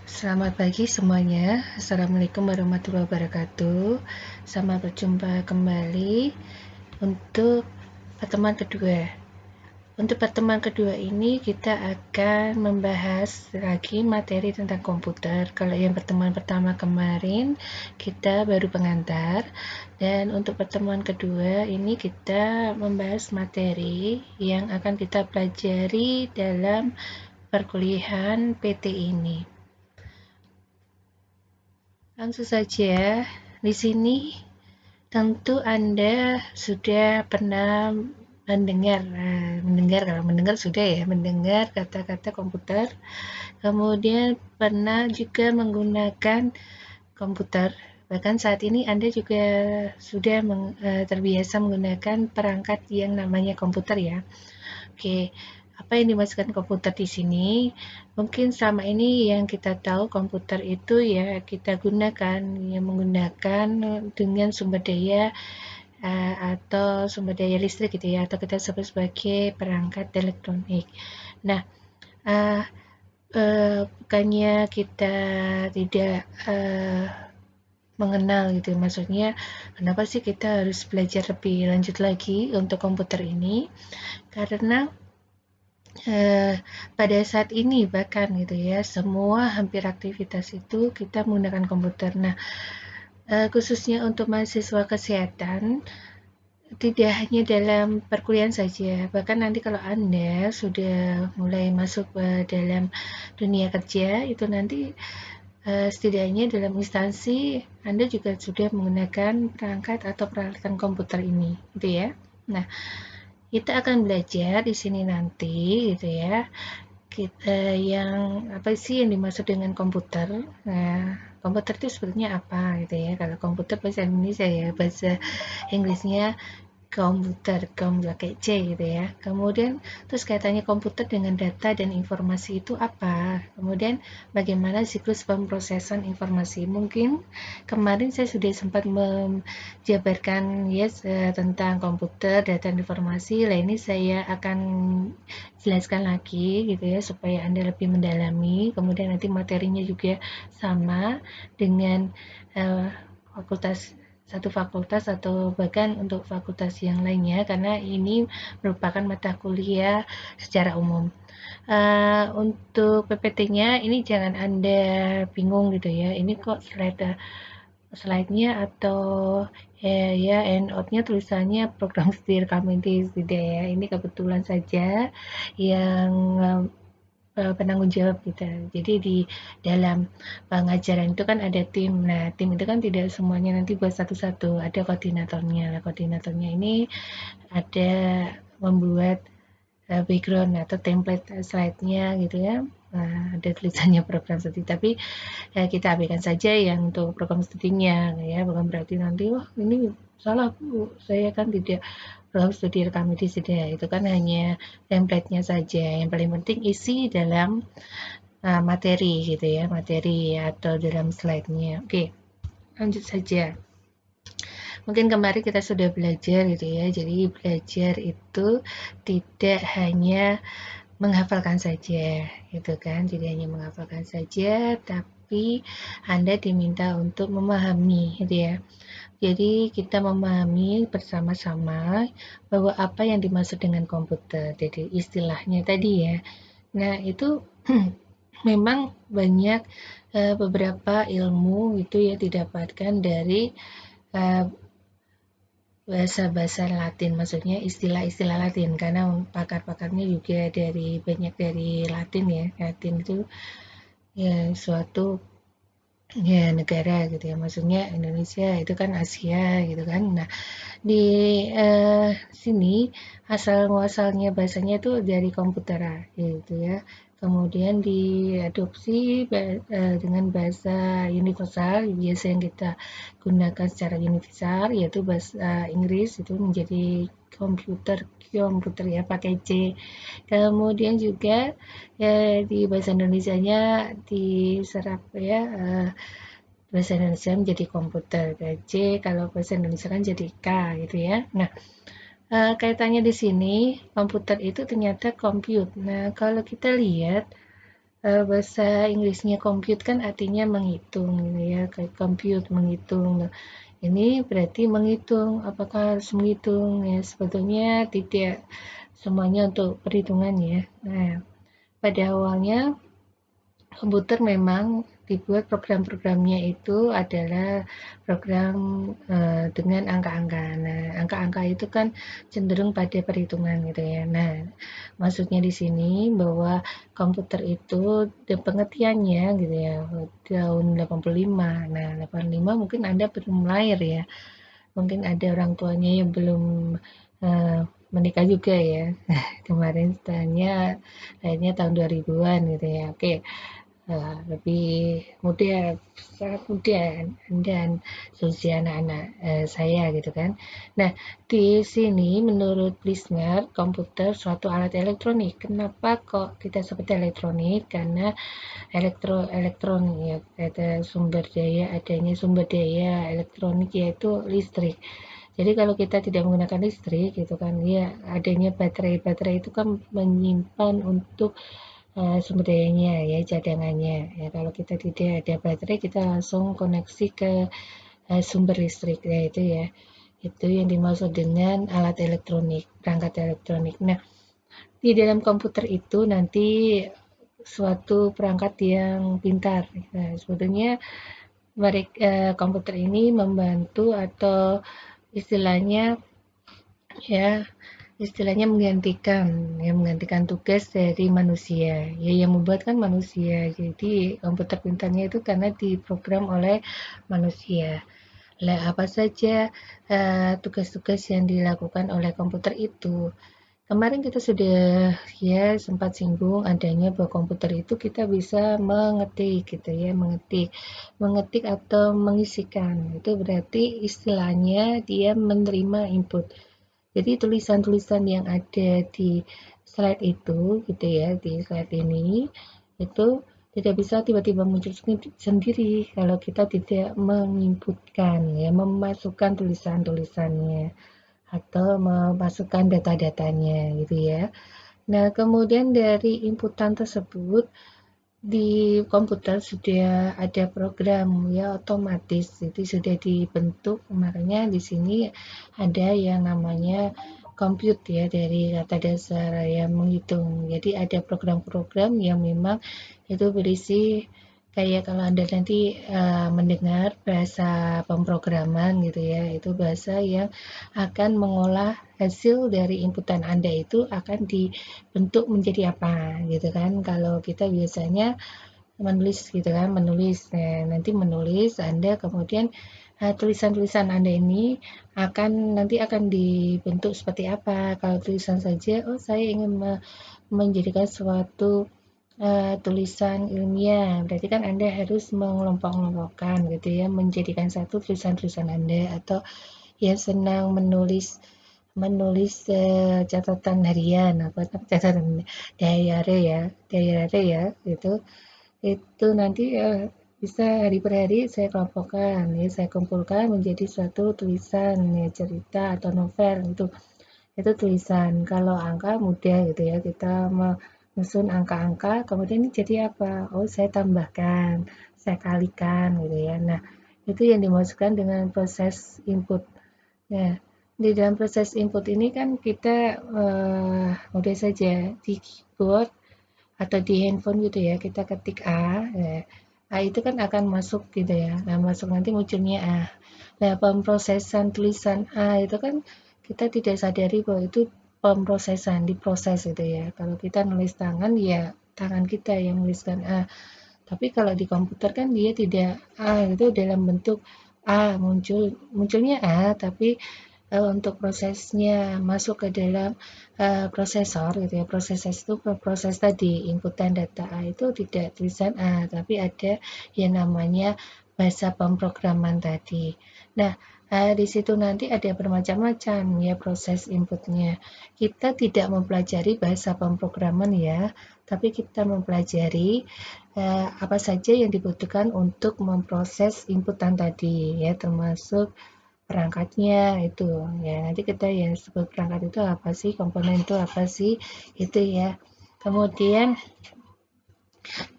Selamat pagi semuanya. Assalamualaikum warahmatullahi wabarakatuh. Selamat berjumpa kembali untuk pertemuan kedua. Untuk pertemuan kedua ini kita akan membahas lagi materi tentang komputer. Kalau yang pertemuan pertama kemarin kita baru pengantar, dan untuk pertemuan kedua ini kita membahas materi yang akan kita pelajari dalam perkuliahan PT ini. Langsung saja, di sini tentu Anda sudah pernah mendengar sudah ya, mendengar kata-kata komputer, kemudian pernah juga menggunakan komputer. Bahkan saat ini Anda juga sudah terbiasa menggunakan perangkat yang namanya komputer ya. Oke, apa yang dimasukkan komputer di sini? Mungkin selama ini yang kita tahu komputer itu ya kita gunakan, yang menggunakan dengan sumber daya atau sumber daya listrik gitu ya, atau kita sebut sebagai perangkat elektronik. Nah, bukannya kita tidak mengenal gitu, maksudnya kenapa sih kita harus belajar lebih lanjut lagi untuk komputer ini? Karena pada saat ini bahkan gitu ya, semua hampir aktivitas itu kita menggunakan komputer. Nah, khususnya untuk mahasiswa kesehatan, tidak hanya dalam perkuliahan saja, bahkan nanti kalau Anda sudah mulai masuk dalam dunia kerja, itu nanti setidaknya dalam instansi Anda juga sudah menggunakan perangkat atau peralatan komputer ini, gitu ya. Nah, kita akan belajar di sini nanti gitu ya. Kita yang apa sih yang dimaksud dengan komputer? Nah, komputer itu sebetulnya apa gitu ya? Kalau komputer bahasa Indonesia ya, bahasa Inggrisnya komputer, pakai C gitu ya. Kemudian terus kaitannya komputer dengan data dan informasi itu apa? Kemudian bagaimana siklus pemrosesan informasi? Mungkin kemarin saya sudah sempat menjabarkan tentang komputer, data dan informasi. Lah ini saya akan jelaskan lagi gitu ya supaya Anda lebih mendalami. Kemudian nanti materinya juga sama dengan satu fakultas atau bahkan untuk fakultas yang lainnya, karena ini merupakan mata kuliah secara umum. Untuk PPT-nya ini jangan Anda bingung gitu ya, ini kok slide-nya atau ya end-out-nya tulisannya program studi rekam medis, tidak ya, ini kebetulan saja yang penanggung jawab kita. Jadi di dalam pengajaran itu kan ada tim. Nah, tim itu kan tidak semuanya nanti buat satu-satu, ada koordinatornya. Nah, koordinatornya ini ada membuat background atau template slide-nya gitu ya. Nah, ada tulisannya program studi, tapi kita abaikan saja yang untuk program studinya ya, bukan berarti nanti wah ini salah Bu, saya kan tidak program studi rekam medis, tidak, itu kan hanya template-nya saja. Yang paling penting isi dalam materi gitu ya, materi atau dalam slide-nya. Oke, lanjut saja. Mungkin kemarin kita sudah belajar gitu ya, jadi belajar itu tidak hanya menghafalkan saja gitu kan, tidak hanya menghafalkan saja, tapi Anda diminta untuk memahami gitu ya. Jadi kita memahami bersama-sama bahwa apa yang dimaksud dengan komputer, jadi istilahnya tadi ya. Nah, itu memang banyak beberapa ilmu itu ya didapatkan dari bahasa-bahasa Latin, maksudnya istilah-istilah Latin, karena pakar-pakarnya juga banyak dari Latin ya. Latin itu ya suatu ya negara gitu ya, maksudnya Indonesia itu kan Asia gitu kan. Nah, di sini asal muasalnya bahasanya itu dari komputer gitu ya. Kemudian diadopsi dengan bahasa universal, biasa yang kita gunakan secara universal, yaitu bahasa Inggris itu menjadi komputer ya, pakai C. Kemudian juga di bahasa Indonesianya diserap ya, bahasa Indonesia menjadi komputer, C kalau bahasa Indonesia kan jadi K gitu ya. Nah, kaitannya di sini komputer itu ternyata compute. Nah, kalau kita lihat Bahasa Inggrisnya compute kan artinya menghitung gitu ya, kayak compute menghitung. Nah, ini berarti menghitung, apakah harus menghitung ya, sebetulnya tidak semuanya untuk perhitungan ya. Nah, pada awalnya komputer memang dibuat program-programnya itu adalah program dengan angka-angka. Nah, angka-angka itu kan cenderung pada perhitungan gitu ya. Nah, maksudnya di sini bahwa komputer itu pengertiannya gitu ya tahun 85. Nah, 85 mungkin Anda belum lahir ya. Mungkin ada orang tuanya yang belum uh, menikah juga ya. Kemarin setelahnya lahirnya tahun 2000-an gitu ya. Oke. Lebih muda, sangat muda dan seusia anak-anak saya gitu kan. Nah, di sini menurut Lismer, komputer suatu alat elektronik. Kenapa kok kita sebut elektronik? Karena elektron ya, ada sumber daya, adanya sumber daya elektronik yaitu listrik. Jadi kalau kita tidak menggunakan listrik gitu kan, ya adanya baterai itu kan menyimpan untuk sumber dayanya ya, cadangannya ya. Kalau kita tidak ada baterai, kita langsung koneksi ke sumber listrik ya, itu ya, itu yang dimaksud dengan alat elektronik, perangkat elektronik. Nah, di dalam komputer itu nanti suatu perangkat yang pintar. Nah, sebetulnya komputer ini membantu atau istilahnya ya, menggantikan tugas dari manusia ya, yang membuat kan manusia. Jadi komputer pintarnya itu karena diprogram oleh manusia. Lah, apa saja tugas-tugas yang dilakukan oleh komputer itu? Kemarin kita sudah ya sempat singgung adanya bahwa komputer itu kita bisa mengetik gitu ya, mengetik atau mengisikan. Itu berarti istilahnya dia menerima input. Jadi tulisan-tulisan yang ada di slide itu gitu ya, di slide ini itu tidak bisa tiba-tiba muncul sendiri kalau kita tidak menginputkan ya, memasukkan tulisan-tulisannya atau memasukkan data-datanya gitu ya. Nah, kemudian dari inputan tersebut di komputer sudah ada program ya, otomatis itu sudah dibentuk. Makanya di sini ada yang namanya compute ya, dari kata dasar yang menghitung. Jadi ada program-program yang memang itu berisi kayak kalau Anda nanti mendengar bahasa pemrograman gitu ya, itu bahasa yang akan mengolah hasil dari inputan Anda itu akan dibentuk menjadi apa gitu kan. Kalau kita biasanya menulis gitu kan, nanti menulis Anda, kemudian tulisan-tulisan Anda ini nanti akan dibentuk seperti apa. Kalau tulisan saja, oh saya ingin menjadikan suatu tulisan ilmiah, berarti kan Anda harus mengelompok-kelompokkan gitu ya, menjadikan satu tulisan-tulisan Anda. Atau yang senang menulis menulis catatan harian, apa catatan diary ya gitu. Itu nanti bisa hari per hari saya kelompokkan ya, saya kumpulkan menjadi suatu tulisan ya, cerita atau novel. Itu tulisan. Kalau angka mudah gitu ya, kita menyusun angka-angka, kemudian ini jadi apa? Oh, saya tambahkan, saya kalikan gitu ya. Nah, itu yang dimaksudkan dengan proses input. Nah, di dalam proses input ini kan kita mudah saja di keyboard atau di handphone gitu ya, kita ketik A, ya. A itu kan akan masuk gitu ya. Nah, masuk nanti munculnya A. Nah, pemrosesan tulisan A itu kan kita tidak sadari bahwa itu pemrosesan, diproses gitu ya. Kalau kita nulis tangan ya tangan kita yang menuliskan A. Tapi kalau di komputer kan dia tidak A, itu dalam bentuk A, munculnya A, tapi untuk prosesnya masuk ke dalam prosesor gitu ya, itu proses tadi inputan data A itu tidak tulisan A, tapi ada yang namanya bahasa pemrograman tadi. Nah, di situ nanti ada bermacam-macam ya proses inputnya. Kita tidak mempelajari bahasa pemrograman ya, tapi kita mempelajari apa saja yang dibutuhkan untuk memproses inputan tadi ya, termasuk perangkatnya itu ya. Nanti kita yang sebut perangkat itu apa sih, komponen itu apa sih, itu ya. Kemudian Dan